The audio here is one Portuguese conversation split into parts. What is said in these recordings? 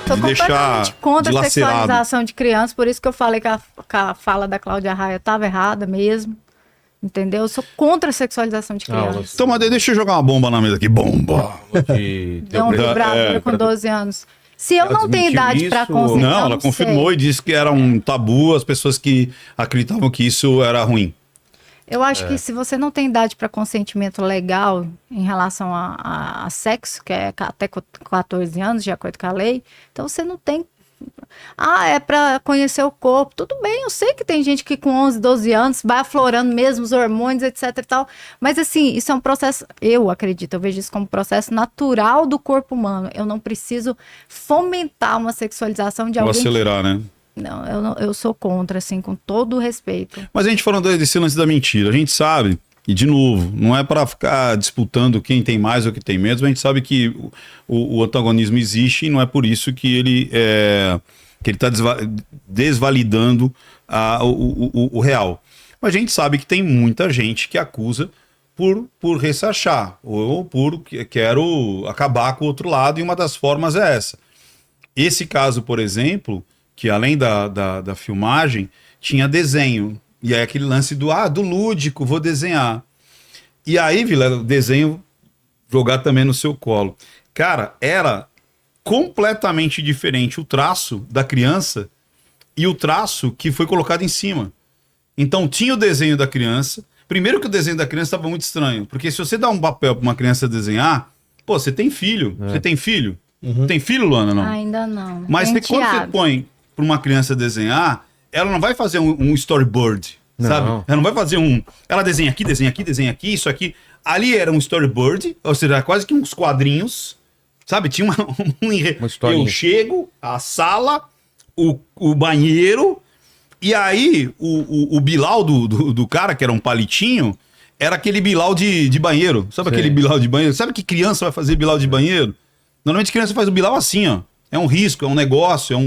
Tô de deixar completamente contra a dilacerado. sexualização de crianças, por isso que eu falei que a fala da Cláudia Raia estava errada mesmo. Entendeu? Eu sou contra a sexualização de crianças. Então, mas deixa eu jogar uma bomba na mesa aqui. Bomba! Deu um vibrador com 12 anos. Se eu não tenho idade para consentir, Não, ela confirmou e disse que era um tabu as pessoas que acreditavam que isso era ruim. Eu acho que se você não tem idade para consentimento legal em relação a sexo, que é até 14 anos, de acordo com a lei, então você não tem. Ah, é para conhecer o corpo. Tudo bem, eu sei que tem gente que com 11, 12 anos vai aflorando mesmo os hormônios, etc e tal. Mas assim, isso é um processo, eu acredito, eu vejo isso como um processo natural do corpo humano. Eu não preciso fomentar uma sexualização de Ou alguém. acelerar, né? Não, eu sou contra, assim, com todo o respeito. Mas a gente falando desse lance da mentira, a gente sabe, e de novo, não é para ficar disputando quem tem mais ou quem tem menos, mas a gente sabe que o antagonismo existe e não é por isso que ele está desvalidando o real. Mas a gente sabe que tem muita gente que acusa por ressachar, ou por quero acabar com o outro lado, e uma das formas é essa. Esse caso, por exemplo, que além da filmagem, tinha desenho. E aí aquele lance do lúdico, vou desenhar. E aí, Vilela, o desenho jogar também no seu colo. Cara, era completamente diferente o traço da criança e o traço que foi colocado em cima. Então tinha o desenho da criança. Primeiro que o desenho da criança estava muito estranho, porque se você dá um papel para uma criança desenhar, pô, você tem filho. Você tem filho? Tem filho, Luana, não? Ainda não. Mas quando você põe para uma criança desenhar, ela não vai fazer um storyboard, sabe? Ela não vai fazer ela desenha aqui, desenha aqui, desenha aqui, isso aqui. Ali era um storyboard, ou seja, quase que uns quadrinhos, sabe? Tinha uma historinha. Eu chego, a sala, o banheiro, e aí o Bilal do cara, que era um palitinho, era aquele Bilal de banheiro. Sabe aquele Bilal de banheiro? Sabe que criança vai fazer Bilal de banheiro? Normalmente criança faz o Bilal assim, ó. É um risco, é um negócio,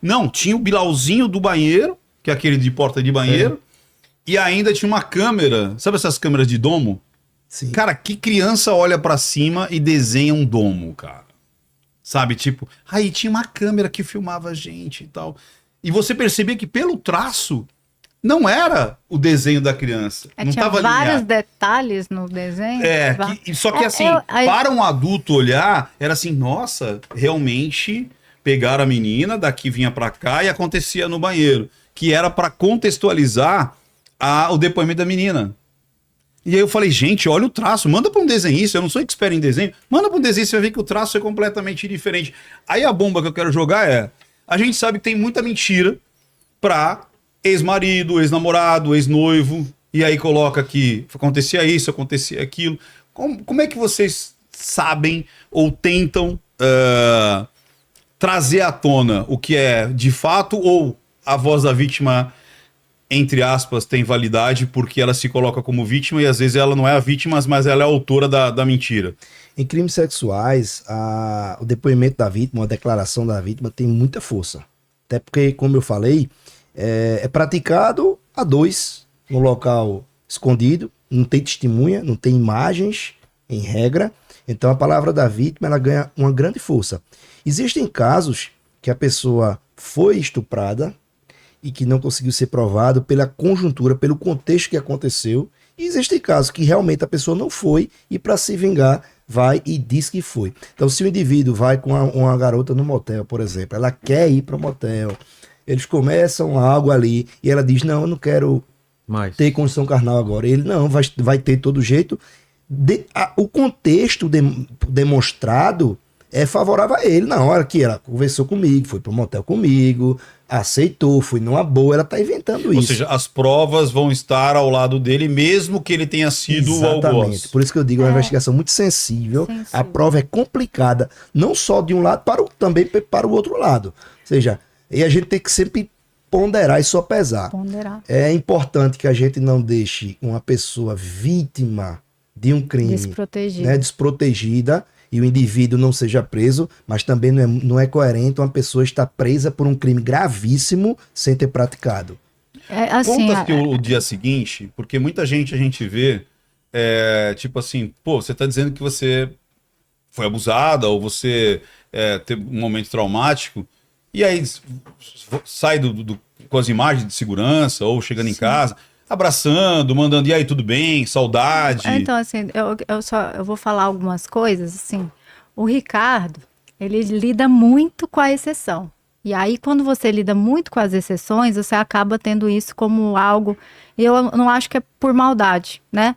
Não, tinha o Bilalzinho do banheiro, que é aquele de porta de banheiro, e ainda tinha uma câmera, sabe essas câmeras de domo? Sim. Cara, que criança olha pra cima e desenha um domo, cara? Sabe, tipo, aí tinha uma câmera que filmava a gente e tal. E você percebia que pelo traço, não era o desenho da criança. Não tinha tava vários alinhado. detalhes no desenho. Só que assim, para um adulto olhar, era assim, nossa, realmente pegaram a menina, daqui vinha pra cá e acontecia no banheiro. Que era para contextualizar o depoimento da menina. E aí eu falei, gente, olha o traço, manda para um desenhista, eu não sou expert em desenho, manda para um desenhista, você vai ver que o traço é completamente diferente. Aí a bomba que eu quero jogar a gente sabe que tem muita mentira pra ex-marido, ex-namorado, ex-noivo, e aí coloca que acontecia isso, acontecia aquilo. Como é que vocês sabem ou tentam trazer à tona o que é de fato, ou a voz da vítima, entre aspas, tem validade porque ela se coloca como vítima e às vezes ela não é a vítima, mas ela é a autora da mentira? Em crimes sexuais, o depoimento da vítima, a declaração da vítima tem muita força. Até porque, como eu falei, é praticado a dois, no local escondido, não tem testemunha, não tem imagens, em regra. Então a palavra da vítima ela ganha uma grande força. Existem casos que a pessoa foi estuprada e que não conseguiu ser provado pela conjuntura, pelo contexto que aconteceu. E existem casos que realmente a pessoa não foi e para se vingar vai e diz que foi. Então se o indivíduo vai com uma garota no motel, por exemplo, ela quer ir para o motel, eles começam algo ali e ela diz, não, eu não quero ter condição carnal agora. Ele, não, vai ter todo jeito. O contexto demonstrado é favorável a ele. Na hora que ela conversou comigo, foi pro motel comigo, aceitou, foi numa boa, ela tá inventando isso. Ou seja, as provas vão estar ao lado dele, mesmo que ele tenha sido o algoz. Exatamente. Por isso que eu digo, é uma investigação muito sensível. A prova é complicada, não só de um lado, também para o outro lado. Ou seja, e a gente tem que sempre ponderar e sopesar. É importante que a gente não deixe uma pessoa vítima de um crime desprotegida e o indivíduo não seja preso, mas também não é coerente uma pessoa estar presa por um crime gravíssimo sem ter praticado. Conta-se o dia seguinte, porque muita gente a gente vê, tipo assim, pô, você tá dizendo que você foi abusada ou você ter um momento traumático, e aí sai com as imagens de segurança, ou chegando em casa, abraçando, mandando, e aí, tudo bem? Saudade. Então, assim, eu vou falar algumas coisas, assim. O Ricardo, ele lida muito com a exceção. E aí, quando você lida muito com as exceções, você acaba tendo isso como algo... Eu não acho que é por maldade, né?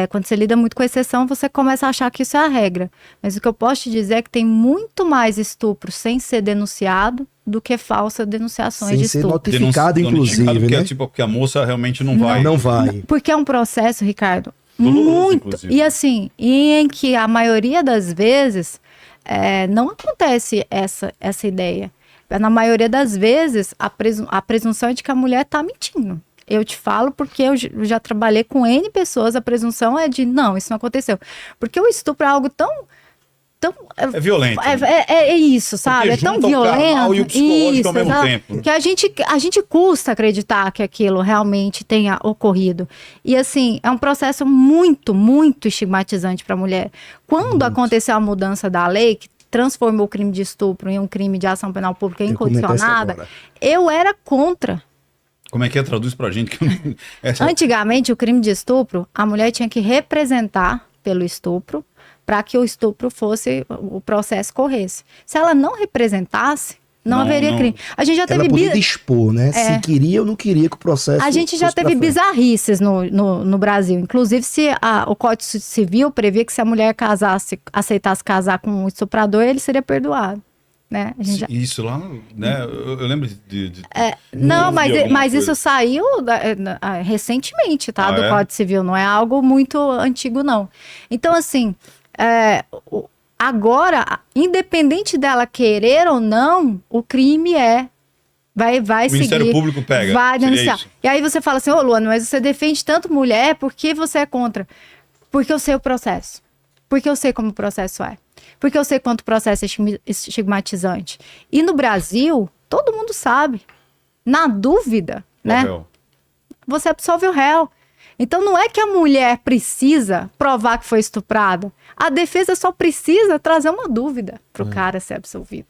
Quando você lida muito com exceção, você começa a achar que isso é a regra. Mas o que eu posso te dizer é que tem muito mais estupro sem ser denunciado do que falsas denunciações de estupro. Notificado, inclusive, porque, né? Porque a moça realmente não vai. Não vai. Porque é um processo, Ricardo, Doloroso, muito... inclusive. E assim, em que a maioria das vezes não acontece essa ideia. Na maioria das vezes, a presunção é de que a mulher está mentindo. Eu te falo porque eu já trabalhei com N pessoas, a presunção é de, não, isso não aconteceu. Porque o estupro é algo tão é violento. É isso, sabe? Porque é tão junta o violento. carnal e o psicológico ao mesmo tempo. Que a gente custa acreditar que aquilo realmente tenha ocorrido. E assim, é um processo muito, muito estigmatizante para a mulher. Quando aconteceu a mudança da lei, que transformou o crime de estupro em um crime de ação penal pública incondicionada, eu era contra. Como é que traduz pra gente? Antigamente, o crime de estupro, a mulher tinha que representar pelo estupro para que o estupro fosse, o processo corresse. Se ela não representasse, não haveria crime. A gente já teve... Ela podia dispor, né? Se queria ou não queria que o processo... A gente já teve bizarrices no Brasil. Inclusive, se o Código Civil previa que se a mulher aceitasse casar com um estuprador, ele seria perdoado. Né? Isso lá, né? Eu lembro de não, mas isso saiu recentemente, tá? Do Código Civil. Não é algo muito antigo, não. Então, assim... Agora, independente dela querer ou não, o crime vai seguir. O Ministério Público pega. Vai denunciar. E aí você fala assim, ô Luana, mas você defende tanto mulher, por que você é contra? Porque eu sei o processo. Porque eu sei como o processo é. Porque eu sei quanto o processo é estigmatizante. E no Brasil, todo mundo sabe. Na dúvida, né? Você absolve o réu. Então não é que a mulher precisa provar que foi estuprada. A defesa só precisa trazer uma dúvida para o cara ser absolvido.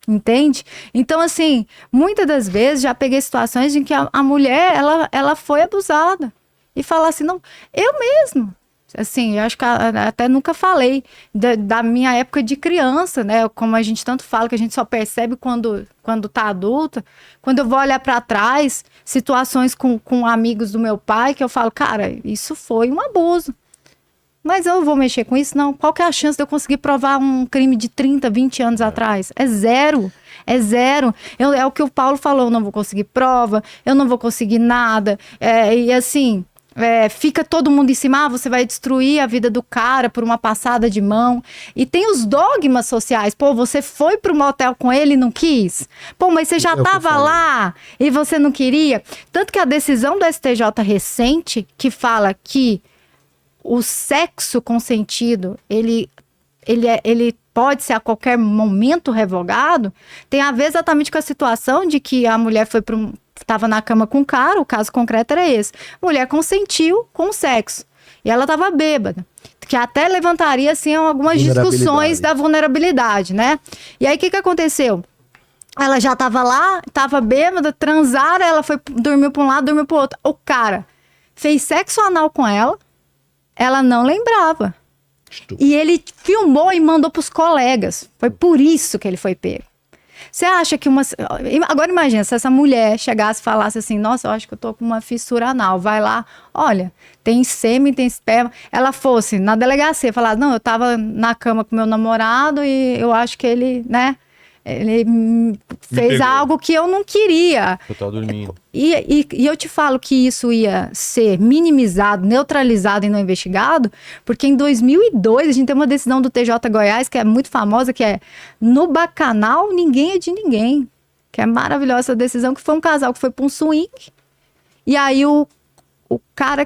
Entende? Então, assim, muitas das vezes já peguei situações em que a mulher, ela foi abusada. E falar assim, não, eu mesmo. Assim, eu acho que até nunca falei da minha época de criança, né? Como a gente tanto fala, que a gente só percebe quando tá adulta. Quando eu vou olhar para trás, situações com amigos do meu pai, que eu falo, cara, isso foi um abuso. Mas eu vou mexer com isso? Não. Qual que é a chance de eu conseguir provar um crime de 30, 20 anos atrás? É zero. É zero. É o que o Paulo falou, eu não vou conseguir prova, eu não vou conseguir nada. E assim... fica todo mundo em cima, você vai destruir a vida do cara por uma passada de mão. E tem os dogmas sociais. Pô, você foi pro motel com ele e não quis? Pô, mas você já tava lá e você não queria? Tanto que a decisão do STJ recente, que fala que o sexo consentido, ele pode ser a qualquer momento revogado, tem a ver exatamente com a situação de que a mulher estava na cama com o cara, o caso concreto era esse. A mulher consentiu com o sexo. E ela estava bêbada. Que até levantaria, assim, algumas discussões da vulnerabilidade, né? E aí, o que aconteceu? Ela já estava lá, estava bêbada, transaram, ela dormiu para um lado, dormiu para o outro. O cara fez sexo anal com ela não lembrava. E ele filmou e mandou para os colegas. Foi por isso que ele foi pego. Você acha que Agora imagina, se essa mulher chegasse e falasse assim, nossa, eu acho que eu tô com uma fissura anal. Vai lá, olha, tem sêmen, tem esperma. Ela fosse na delegacia, falar, não, eu tava na cama com meu namorado e eu acho que ele, né, ele fez algo que eu não queria. Eu tava dormindo. E eu te falo que isso ia ser minimizado, neutralizado e não investigado, porque em 2002 a gente tem uma decisão do TJ Goiás, que é muito famosa, que é no bacanal ninguém é de ninguém. Que é maravilhosa essa decisão, que foi um casal que foi para um swing, e aí o cara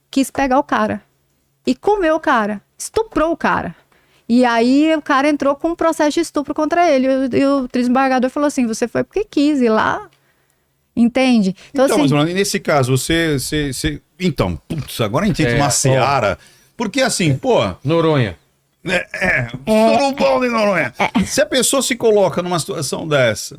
quis pegar o cara. E comeu o cara, estuprou o cara. E aí o cara entrou com um processo de estupro contra ele. E o desembargador falou assim, você foi porque quis ir lá. Entende? Então assim, mas nesse caso, você... Então, putz, agora a gente entra numa seara. Porque assim, pô... Noronha. Surubão de Noronha. Se a pessoa se coloca numa situação dessa,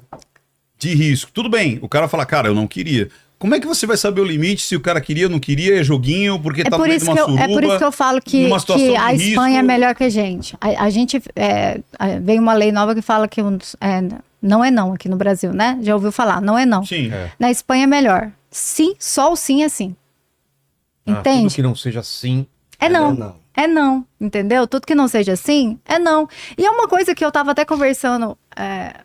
de risco, tudo bem, o cara fala, cara, eu não queria. Como é que você vai saber o limite se o cara queria ou não queria, é joguinho, porque tá no meio de uma suruba? É por isso que eu falo que a Espanha é melhor que a gente. A gente, vem uma lei nova que fala que não é não aqui no Brasil, né? Já ouviu falar, não é não. Sim. Na Espanha é melhor. Sim, só o sim é sim. Entende? Tudo que não seja sim. É não. É não, entendeu? Tudo que não seja assim, é não. E é uma coisa que eu tava até conversando,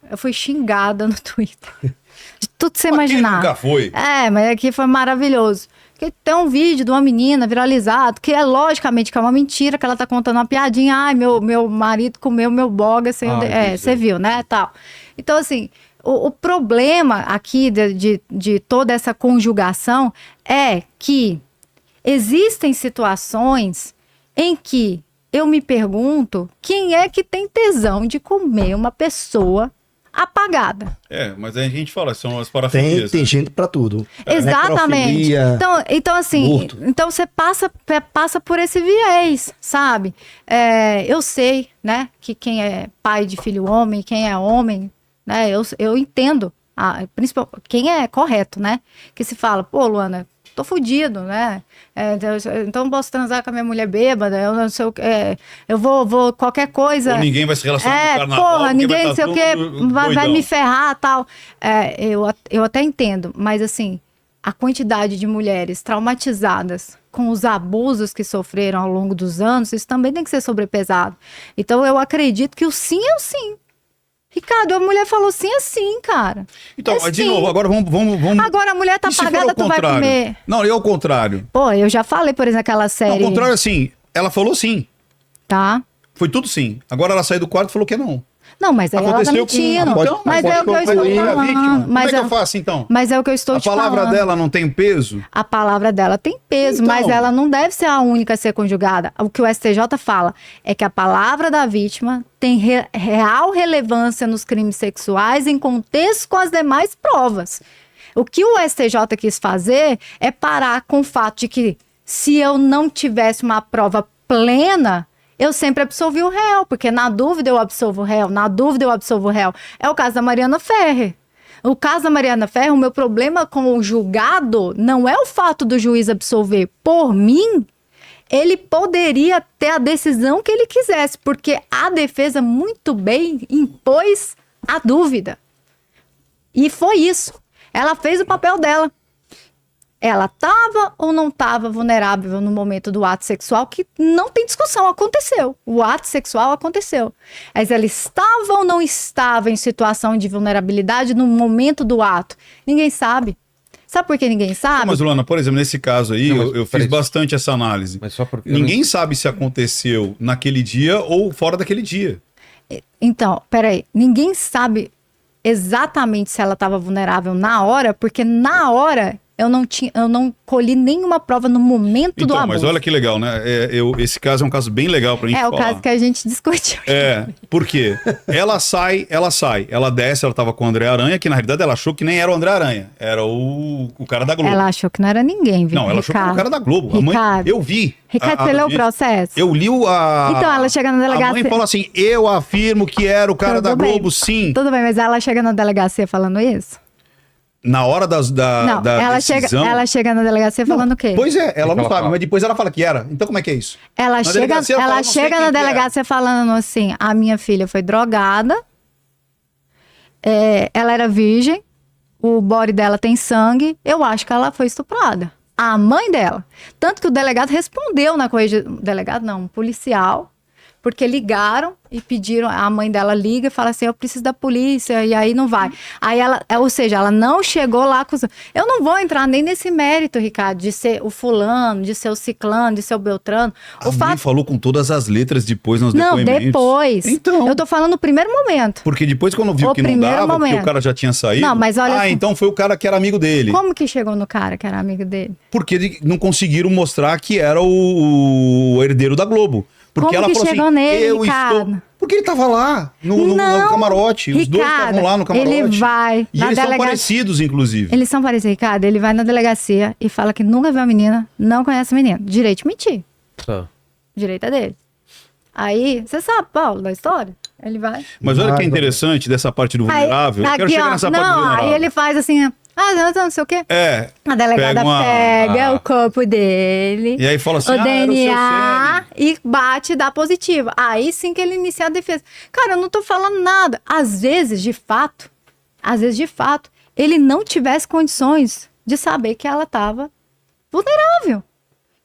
eu fui xingada no Twitter. De tudo que você imaginar. Nunca foi. Mas aqui foi maravilhoso. Porque tem um vídeo de uma menina viralizado, que logicamente que é uma mentira, que ela tá contando uma piadinha. Ai, meu marido comeu meu boga sem você viu, né? Tal. Então, assim, o problema aqui de toda essa conjugação é que existem situações em que eu me pergunto quem é que tem tesão de comer uma pessoa apagada. Mas aí a gente fala, são as parafilias. Tem gente pra tudo. Exatamente. Então assim, então você passa por esse viés, sabe? Eu sei, né, que quem é pai de filho homem, quem é homem, né, eu entendo, principalmente quem é correto, né, que se fala, pô, Luana, tô fudido, né? Então não posso transar com a minha mulher bêbada, eu não sei o que, eu vou qualquer coisa. Ou ninguém vai se relacionar com o carnaval. Porra, ninguém não sei o que, vai me ferrar, tal. Eu até entendo, mas assim, a quantidade de mulheres traumatizadas com os abusos que sofreram ao longo dos anos, isso também tem que ser sobrepesado. Então eu acredito que o sim é o sim. Ricardo, a mulher falou sim assim, cara. Então, de novo, agora vamos... Agora a mulher tá pagada, tu vai comer. Não, é o contrário. Pô, eu já falei, por exemplo, aquela série... Não, o contrário, assim, ela falou sim. Tá. Foi tudo sim. Agora ela saiu do quarto e falou que não. Não, mas aí ela tá mentindo. Mas é o que eu estou falando. Como é que eu faço, então? Mas é o que eu estou te falando. A palavra dela não tem peso? A palavra dela tem peso, mas ela não deve ser a única a ser conjugada. O que o STJ fala é que a palavra da vítima tem real relevância nos crimes sexuais em contexto com as demais provas. O que o STJ quis fazer é parar com o fato de que se eu não tivesse uma prova plena, eu sempre absolvi o réu, porque na dúvida eu absolvo o réu, na dúvida eu absolvo o réu. É o caso da Mariana Ferrer. O caso da Mariana Ferrer, o meu problema com o julgado não é o fato do juiz absolver. Por mim, ele poderia ter a decisão que ele quisesse, porque a defesa muito bem impôs a dúvida. E foi isso. Ela fez o papel dela. Ela estava ou não estava vulnerável no momento do ato sexual, que não tem discussão, aconteceu. O ato sexual aconteceu. Mas ela estava ou não estava em situação de vulnerabilidade no momento do ato? Ninguém sabe. Sabe por que ninguém sabe? Mas, Luana, por exemplo, nesse caso aí, eu fiz bastante essa análise. Mas só porque ninguém sabe se aconteceu naquele dia ou fora daquele dia. Então, peraí. Ninguém sabe exatamente se ela estava vulnerável na hora, porque na hora... Eu não colhi nenhuma prova no momento do abuso. Mas olha que legal, né? Esse caso é um caso bem legal pra gente falar. É o caso que a gente discutiu. Por quê? Ela sai, ela desce, ela tava com o André Aranha, que na realidade ela achou que nem era o André Aranha, era o cara da Globo. Ela achou que não era ninguém, viu? Não, ela achou que era o cara da Globo. A mãe, eu vi. Ricardo, você leu o processo? Eu li Então ela chega na delegacia. A mãe falou assim, eu afirmo que era o cara da Globo, sim. Tudo bem, mas ela chega na delegacia falando isso? Na hora da ela decisão... ela chega na delegacia falando o quê? Pois ela não sabe, mas depois ela fala que era. Então como é que é isso? Ela chega na delegacia falando assim, a minha filha foi drogada, ela era virgem, o body dela tem sangue, eu acho que ela foi estuprada. A mãe dela. Tanto que o delegado respondeu na corregedoria... Delegado não, um policial... Porque ligaram e pediram, a mãe dela liga e fala assim, eu preciso da polícia, e aí não vai. Aí ela, ou seja, ela não chegou lá com... Eu não vou entrar nem nesse mérito, Ricardo, de ser o fulano, de ser o ciclano, de ser o beltrano. A mãe falou com todas as letras depois nos depoimentos. Não, depois. Então. Eu tô falando no primeiro momento. Porque depois quando viu que não dava, porque o cara já tinha saído... Não, mas olha então foi o cara que era amigo dele. Como que chegou no cara que era amigo dele? Porque não conseguiram mostrar que era o herdeiro da Globo. Porque como ela que falou chegou assim, nele, Ricardo? Porque ele tava lá, no camarote. Os dois estavam lá no camarote. Ele vai e eles são parecidos, inclusive. Eles são parecidos, Ricardo. Ele vai na delegacia e fala que nunca viu a menina, não conhece a menina. Direito de mentir. Direito é dele. Aí, você sabe, Paulo, da história? Ele vai. Mas olha que é interessante dessa parte do vulnerável. Eu quero chegar nessa parte do vulnerável. Aí ele faz assim, não sei o quê. A delegada pega o corpo dele. E aí fala assim, o DNA e bate e dá positivo. Aí sim que ele inicia a defesa. Cara, eu não tô falando nada. Às vezes, de fato, ele não tivesse condições de saber que ela tava vulnerável.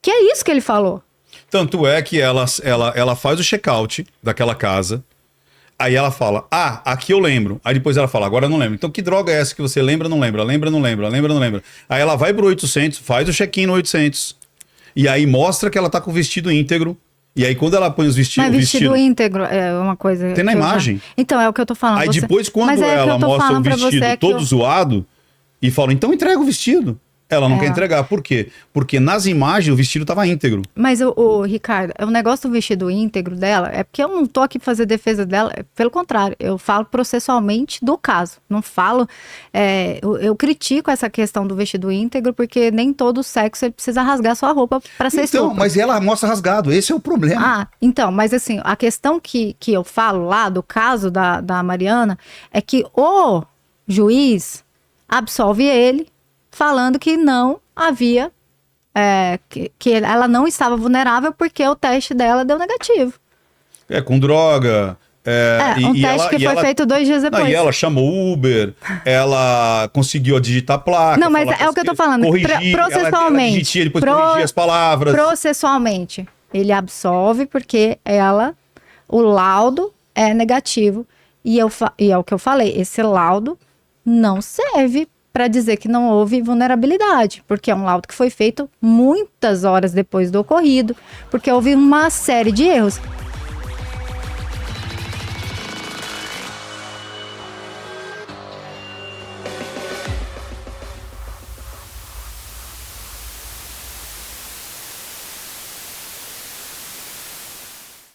Que é isso que ele falou. Tanto é que ela faz o check-out daquela casa. Aí ela fala, aqui eu lembro. Aí depois ela fala, agora eu não lembro. Então que droga é essa que você lembra, não lembra? Lembra, não lembra? Lembra, não lembra? Aí ela vai pro 800, faz o check-in no 800. E aí mostra que ela tá com o vestido íntegro. E aí quando ela põe os vestidos... Mas vestido íntegro é uma coisa... Tem na imagem. Então, é o que eu tô falando. Aí depois quando ela mostra o vestido todo zoado e fala, então entrega o vestido. Ela não quer entregar. Por quê? Porque nas imagens o vestido estava íntegro. Mas, Ricardo, o negócio do vestido íntegro dela é porque eu não tô aqui pra fazer defesa dela. Pelo contrário, eu falo processualmente do caso. Não falo... eu critico essa questão do vestido íntegro porque nem todo sexo ele precisa rasgar sua roupa pra ser estupro. Então, mas ela mostra rasgado. Esse é o problema. Então, mas assim, a questão que eu falo lá do caso da Mariana é que o juiz absolve ele falando que não havia, que ela não estava vulnerável porque o teste dela deu negativo. Com droga. Teste que foi feito 2 dias depois. E ela chamou Uber, ela conseguiu digitar a placa. Não, mas é o que eu tô falando. Processualmente. Ela digitia, depois corrigia as palavras. Processualmente, ele absolve porque o laudo é negativo. E é o que eu falei, esse laudo não serve para dizer que não houve vulnerabilidade, porque é um laudo que foi feito muitas horas depois do ocorrido, porque houve uma série de erros.